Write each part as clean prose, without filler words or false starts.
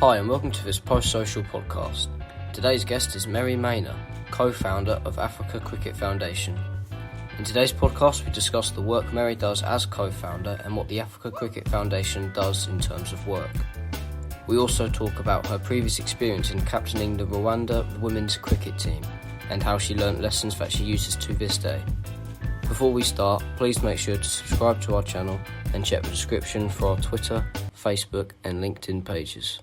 Hi and welcome to this post-social podcast. Today's guest is Maina, co-founder of Africa Cricket Foundation. In today's podcast we discuss the work Mary does as co-founder and what the Africa Cricket Foundation does in terms of work. We also talk about her previous experience in captaining the Rwanda women's cricket team and how she learnt lessons that she uses to this day. Before we start, please make sure to subscribe to our channel and check the description for our Twitter, Facebook and LinkedIn pages.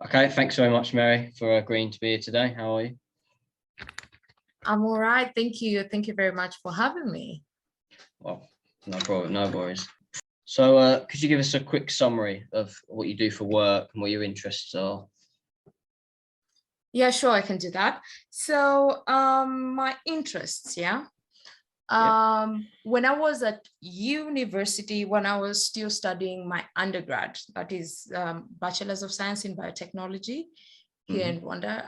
Okay, thanks very much, Mary, for agreeing to be here today. How are you? I'm all right. Thank you. Thank you very much for having me. Well, no problem, no worries. So could you give us a quick summary of what you do for work and what your interests are? Yeah, sure, I can do that. So my interests, when I was at university, when I was still studying my undergrad, that is Bachelor's of Science in Biotechnology here in Rwanda,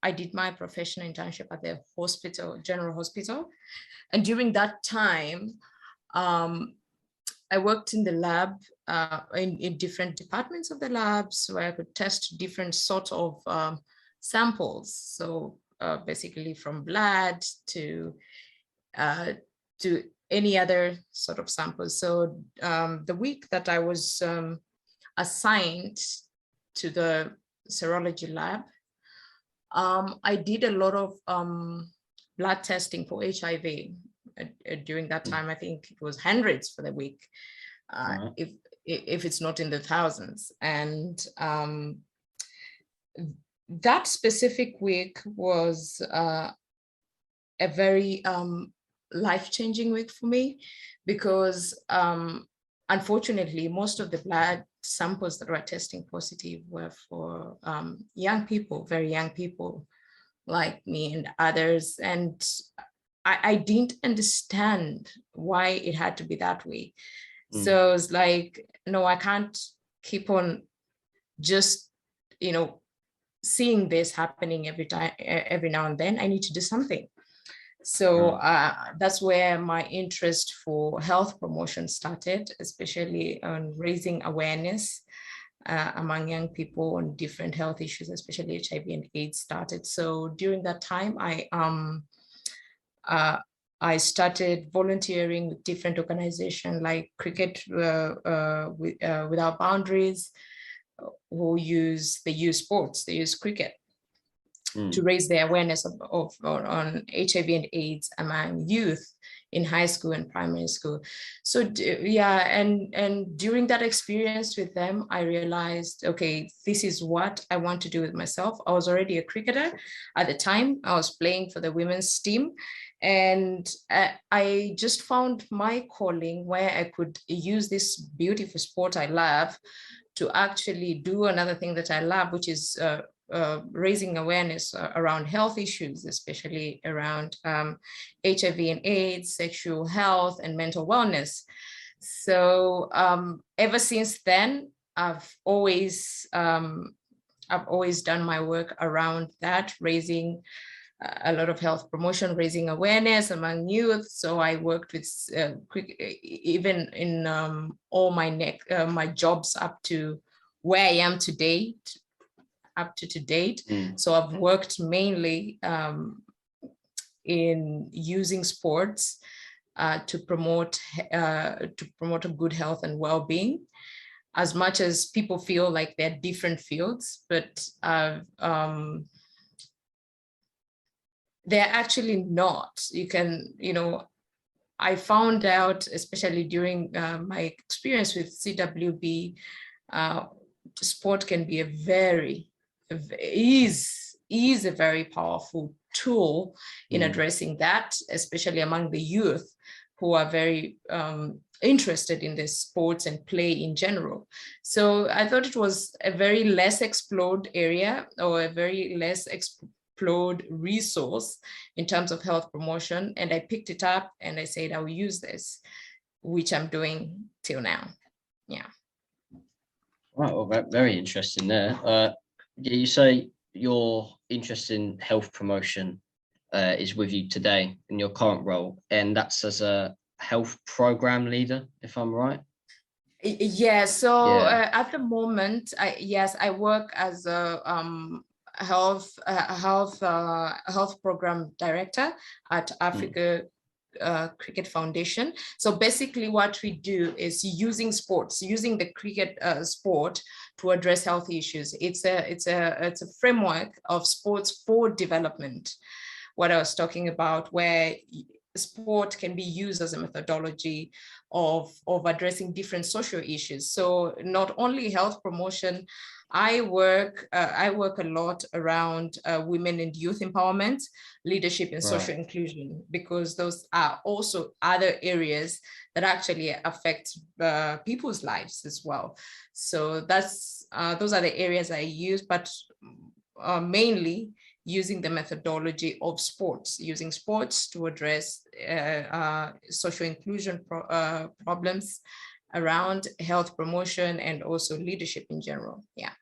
I did my professional internship at the hospital, General Hospital. And during that time, I worked in the lab, in different departments of the labs where I could test different sorts of samples. So basically from blood to any other sort of samples. So the week that I was assigned to the serology lab, I did a lot of blood testing for HIV. During that time, I think it was hundreds for the week, if it's not in the thousands. And that specific week was a very life-changing week for me, because unfortunately, most of the blood samples that were testing positive were for young people, very young people like me and others. And I didn't understand why it had to be that way. So it's like, no, I can't keep on just, seeing this happening every now and then. I need to do something. So that's where my interest for health promotion started, especially on raising awareness among young people on different health issues, especially HIV and AIDS started. So during that time, I started volunteering with different organizations like Cricket Without Boundaries, who use sports, they use cricket to raise the awareness on HIV and AIDS among youth in high school and primary school. So and during that experience with them, I realized, okay, this is what I want to do with myself. I was already a cricketer at the time. I was playing for the women's team. And I just found my calling where I could use this beautiful sport I love to actually do another thing that I love, which is raising awareness around health issues, especially around HIV and AIDS, sexual health, and mental wellness. So ever since then, I've always done my work around that, raising a lot of health promotion, raising awareness among youth. So I worked with even in all my jobs up to where I am today, up to date. So I've worked mainly in using sports to promote a good health and well-being, as much as people feel like they're different fields, but they're actually not. I found out, especially during my experience with CWB, sport can be a very powerful tool in addressing that, especially among the youth who are very interested in the sports and play in general. So I thought it was a very less explored area, or a very less explored resource in terms of health promotion. And I picked it up and I said, I will use this, which I'm doing till now. Yeah. Right, well, very interesting there. You say your interest in health promotion is with you today in your current role, and that's as a health program leader, if I'm right? Yeah, so Yeah. at the moment, I work as a health program director at Mm. Africa Cricket Foundation. So basically what we do is using the cricket sport to address health issues. It's a framework of sports for development, what I was talking about, where sport can be used as a methodology of addressing different social issues. So not only health promotion, I work a lot around women and youth empowerment, leadership, and Right. social inclusion, because those are also other areas that actually affect people's lives as well. So those are the areas I use, but mainly using the methodology of sports, using sports to address social inclusion problems around health promotion and also leadership in general. Yeah.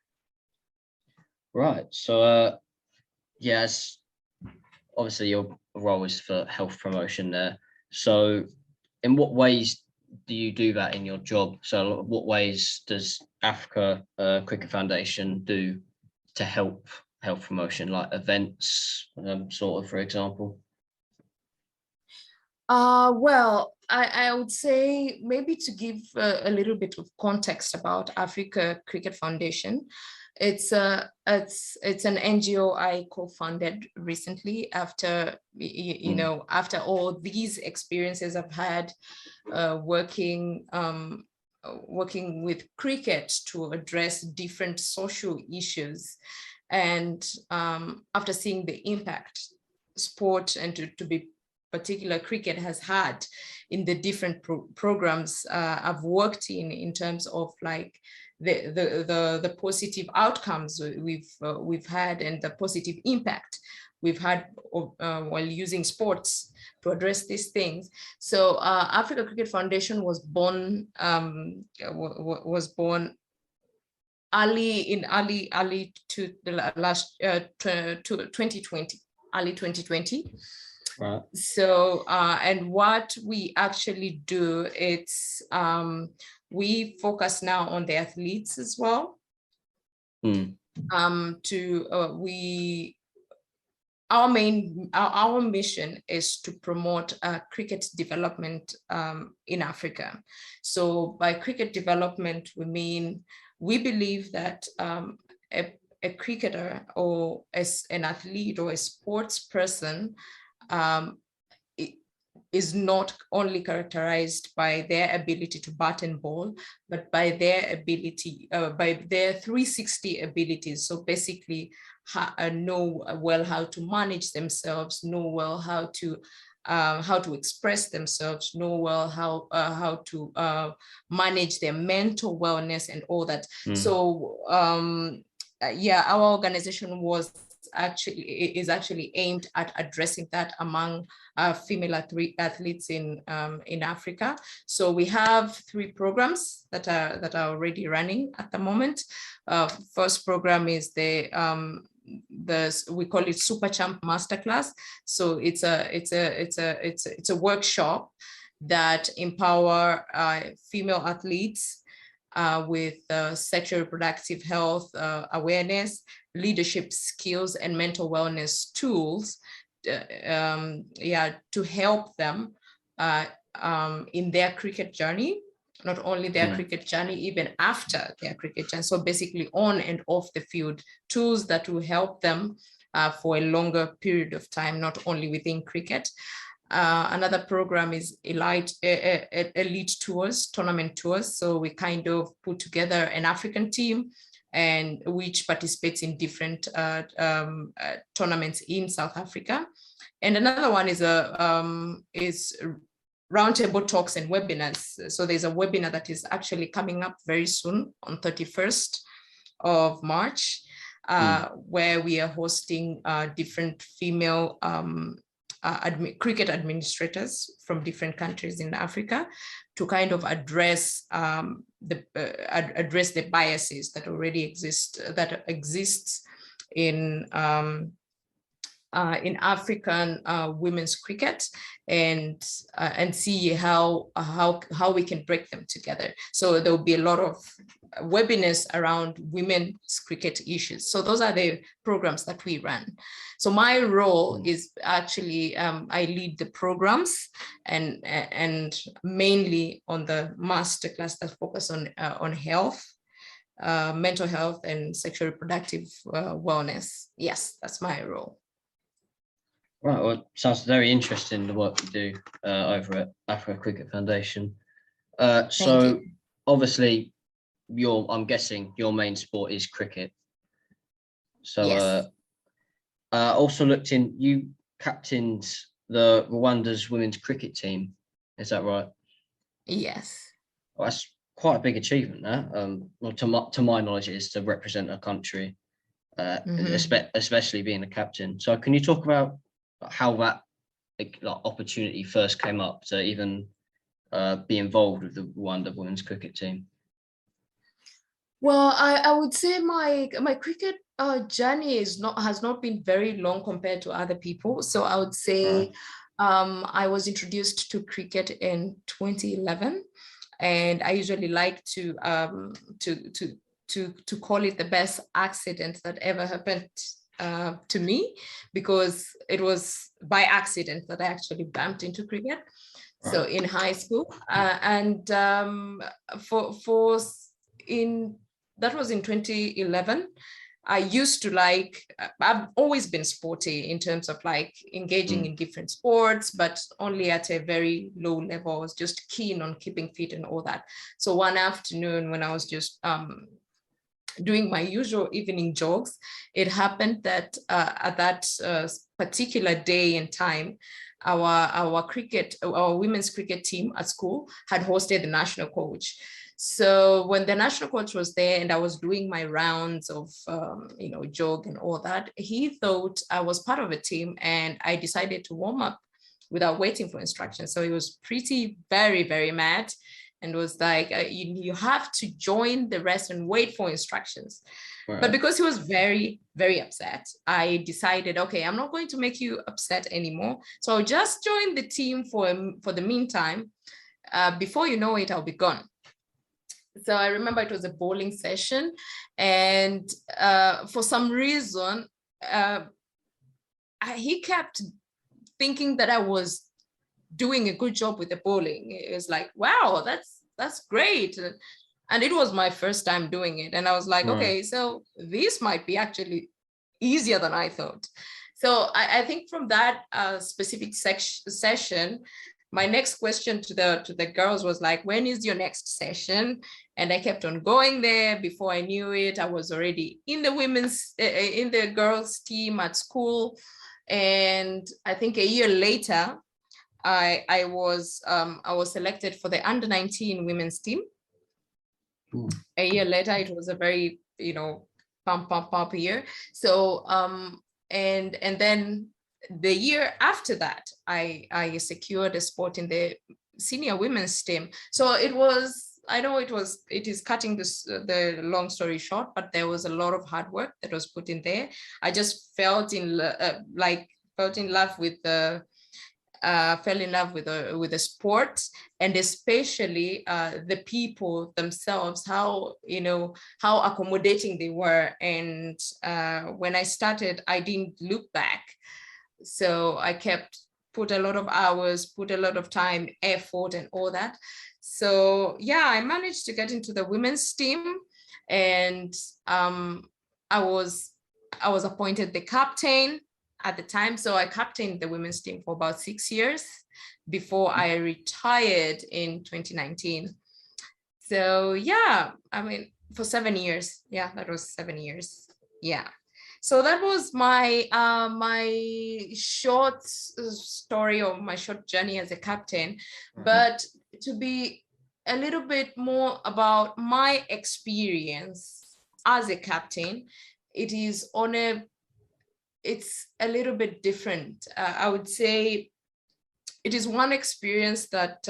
Right. So, yes, obviously your role is for health promotion there. So, in what ways do you do that in your job? So, what ways does Africa Cricket Foundation do to help health promotion, like events, sort of, for example? Well, I would say maybe to give a little bit of context about Africa Cricket Foundation. It's an NGO I co-founded recently after after all these experiences I've had working with cricket to address different social issues, and after seeing the impact sport and to be particular cricket has had in the different programs I've worked in terms of like the positive outcomes we've had and the positive impact we've had while using sports to address these things. So Africa Cricket Foundation was born early to the last to 2020, early 2020. Right. So and what we actually do, it's we focus now on the athletes as well. Mm. We our mission is to promote cricket development in Africa. So by cricket development, we believe that a cricketer or as an athlete or a sports person um, is not only characterized by their ability to bat and ball, but by their ability, by their 360 abilities. So basically, know well how to manage themselves, know well how to express themselves, know well how to manage their mental wellness and all that. Mm. So yeah, our organization is actually aimed at addressing that among female athletes in Africa. So we have 3 programs that are already running at the moment. First program is we call it Superchamp Masterclass. So it's a workshop that empower female athletes with sexual reproductive health awareness, leadership skills, and mental wellness tools to help them in their cricket journey, not only their cricket journey, even after their cricket journey. So basically on and off the field, tools that will help them for a longer period of time, not only within cricket. Another program is elite tours, tournament tours. So we kind of put together an African team and which participates in different tournaments in South Africa. And another one is roundtable talks and webinars. So there's a webinar that is actually coming up very soon on 31st of March, where we are hosting different female cricket administrators from different countries in Africa to kind of address the biases that already exists in in African women's cricket, and see how we can break them together. So there will be a lot of webinars around women's cricket issues. So those are the programs that we run. So my role is actually I lead the programs, and mainly on the masterclass that focus on health, mental health, and sexual reproductive wellness. Yes, that's my role. Right, well, it sounds very interesting, the work you do over at Africa Cricket Foundation. So obviously, I'm guessing your main sport is cricket. So yes. also looked in, you captained the Rwanda's women's cricket team. Is that right? Yes. Well, that's quite a big achievement, that. Well, to my knowledge, it is to represent a country, especially being a captain. So can you talk about how that opportunity first came up to even be involved with the Rwanda women's cricket team? Well, I would say my cricket journey has not been very long compared to other people. So I would say I was introduced to cricket in 2011, and I usually like to call it the best accident that ever happened to me, because it was by accident that I actually bumped into cricket. So in high school, that was in 2011. I used to I've always been sporty in terms of engaging in different sports, but only at a very low level. I was just keen on keeping fit and all that. So one afternoon when I was just doing my usual evening jogs, it happened that at that particular day and time, our women's cricket team at school had hosted the national coach. So when the national coach was there and I was doing my rounds of, jog and all that, he thought I was part of a team, and I decided to warm up without waiting for instructions. So he was very, very mad, and was like, you have to join the rest and wait for instructions. Right. But because he was very, very upset, I decided, okay, I'm not going to make you upset anymore. So I'll just join the team for the meantime. Before you know it, I'll be gone. So I remember it was a bowling session, and for some reason, he kept thinking that I was doing a good job with the bowling. It was like, wow, that's great. And it was my first time doing it. And I was like, okay, so this might be actually easier than I thought. So I think from that specific session, my next question to the girls was like, when is your next session? And I kept on going there. Before I knew it, I was already in the girls team at school. And I think a year later, I was selected for the under-19 women's team. Ooh. A year later, it was a very, pump year. So and then the year after that, I secured a spot in the senior women's team. So it is cutting the long story short, but there was a lot of hard work that was put in there. I just fell in love with the sport, and especially the people themselves, how accommodating they were. And when I started, I didn't look back. So I put a lot of hours, put a lot of time, effort, and all that. So yeah, I managed to get into the women's team, and I was appointed the captain at the time. So I captained the women's team for about 6 years before I retired in 2019. So yeah, for 7 years. Yeah, that was 7 years. Yeah. So that was my my short story, or my short journey as a captain. But to be a little bit more about my experience as a captain, it's a little bit different. I would say it is one experience that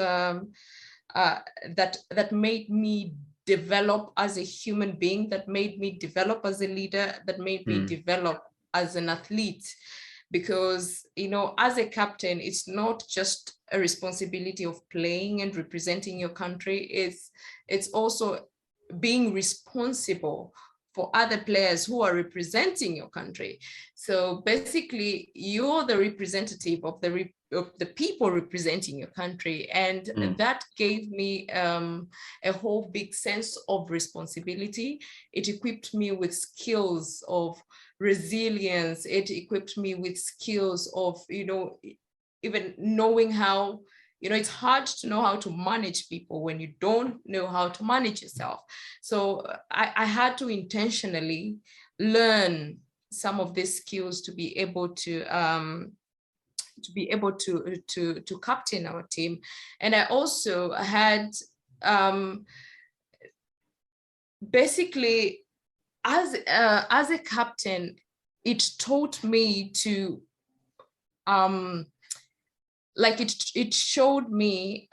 that made me develop as a human being, that made me develop as a leader, that made me develop as an athlete. because, as a captain, it's not just a responsibility of playing and representing your country. It's also being responsible for other players who are representing your country. So basically, you're the representative of the people representing your country. And that gave me a whole big sense of responsibility. It equipped me with skills of resilience. It equipped me with skills of, even knowing how, it's hard to know how to manage people when you don't know how to manage yourself. So I had to intentionally learn some of these skills to be able to captain our team. And I also had basically, as a captain, it taught me to it showed me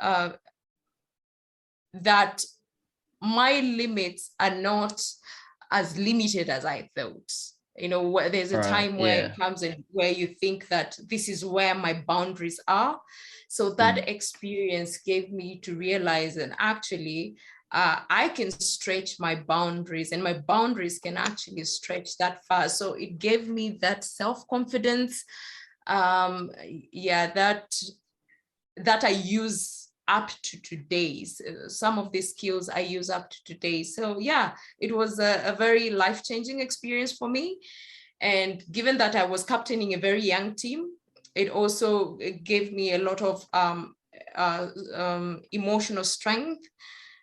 that my limits are not as limited as I thought. Where there's a time where it comes in where you think that this is where my boundaries are. So that experience gave me to realize that actually I can stretch my boundaries, and my boundaries can actually stretch that far. So it gave me that self-confidence, that I use up to today. Some of these skills I use up to today. So it was a very life-changing experience for me. And given that I was captaining a very young team, it also gave me a lot of emotional strength.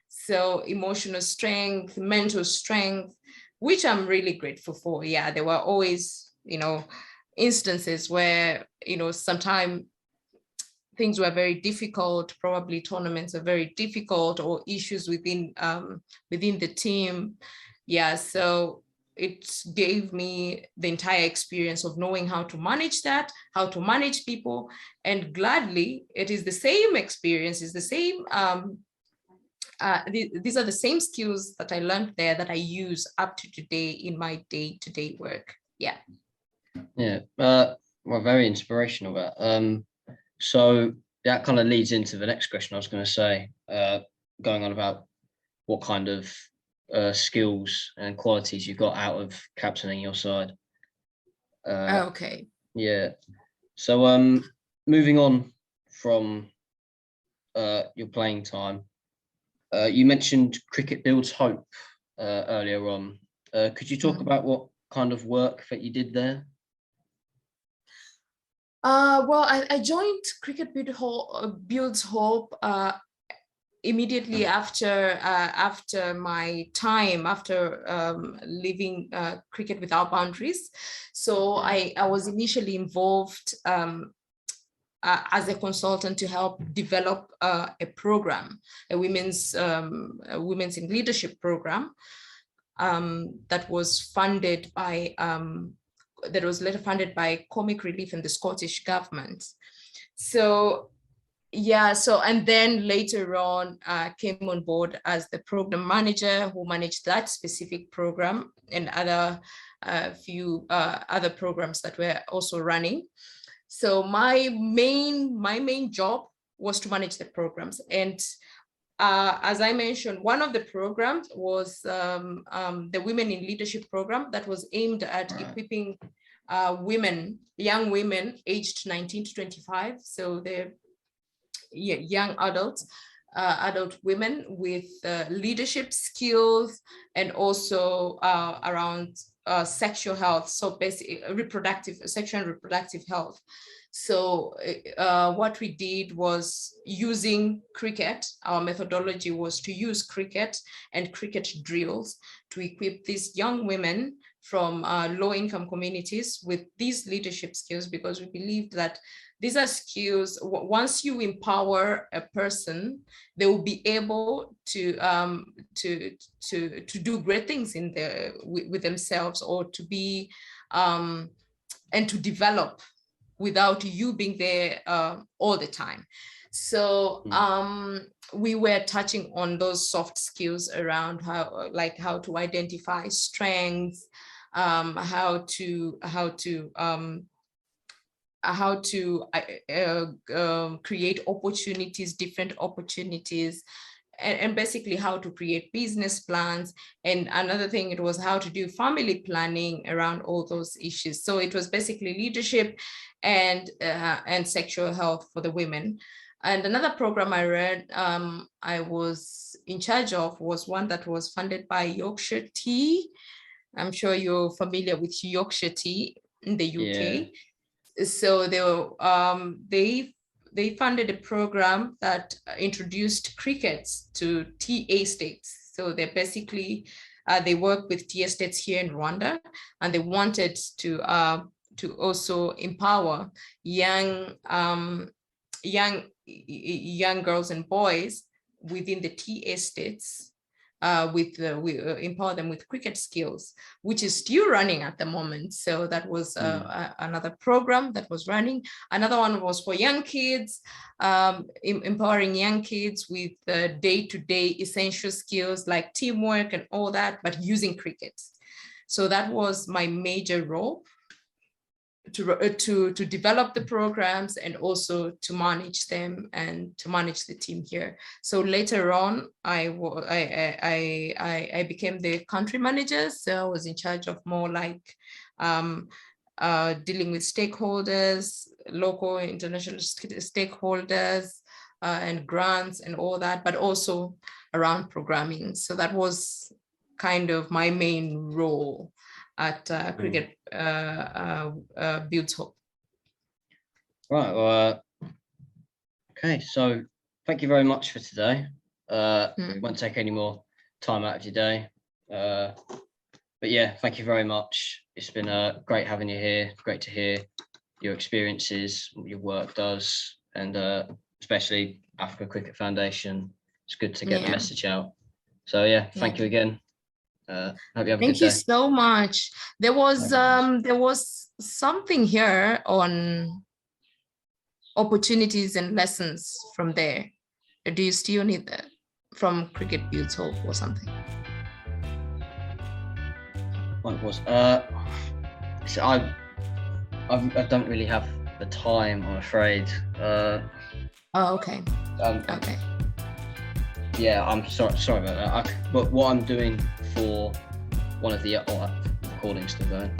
So emotional strength, mental strength, which I'm really grateful for. There were always, instances where, sometimes things were very difficult, probably tournaments are very difficult, or issues within the team. So it gave me the entire experience of knowing how to manage that, how to manage people. And gladly, it is the same experience, is the same, these are the same skills that I learned there that I use up to today in my day-to-day work. Well, very inspirational, that. So that kind of leads into the next question I was going to say, going on about what kind of skills and qualities you got out of captaining your side. Okay. So moving on from your playing time, you mentioned cricket builds hope earlier on. Could you talk about what kind of work that you did there? Well, I joined Cricket Builds Hope immediately after my time, after leaving Cricket Without Boundaries. So I was initially involved as a consultant to help develop a program, a women's in leadership program that was funded by that was later funded by Comic Relief and the Scottish government. So and then later on came on board as the program manager who managed that specific program and other few other programs that were also running. So my main job was to manage the programs. And as I mentioned, one of the programs was the Women in Leadership program that was aimed at equipping young women aged 19 to 25. So they're young adult women with leadership skills, and also around sexual health. So basically sexual and reproductive health. So what we did was using cricket. Our methodology was to use cricket and cricket drills to equip these young women from low-income communities with these leadership skills, because we believed that these are skills, once you empower a person, they will be able to do great things with themselves, or to be and to develop without you being there all the time. So we were touching on those soft skills around how to identify strengths, how to how to create opportunities, different opportunities, and basically how to create business plans. And another thing, it was how to do family planning around all those issues. So it was basically leadership and sexual health for the women. And another program I read, I was in charge of, was one that was funded by Yorkshire Tea. I'm sure you're familiar with Yorkshire Tea in the UK. Yeah. So they funded a program that introduced crickets to tea estates. So they basically they work with tea estates here in Rwanda, and they wanted to also empower young girls and boys within the tea estates, empower them with cricket skills, which is still running at the moment. So that was another program that was running. Another one was for young kids, empowering young kids with day-to-day essential skills like teamwork and all that, but using cricket. So that was my major role, to develop the programs and also to manage them and to manage the team here. So later on, I became the country manager. So I was in charge of more like dealing with stakeholders, local, international stakeholders, and grants and all that, but also around programming. So that was kind of my main role at Cricket Builds Hope. Right. Well, okay. So thank you very much for today. Won't take any more time out of your day. But yeah, thank you very much. It's been great having you here. Great to hear your experiences, what your work does, and especially Africa Cricket Foundation. It's good to get the message out. So yeah, thank you again. Hope you have a good day. Thank you so much. There was something here on opportunities and lessons from there. Do you still need that from Cricket Builds Hope or something? What was so I don't really have the time, I'm afraid. Oh, okay. Okay. Yeah, I'm sorry about that. But what I'm doing for one of the recordings still going.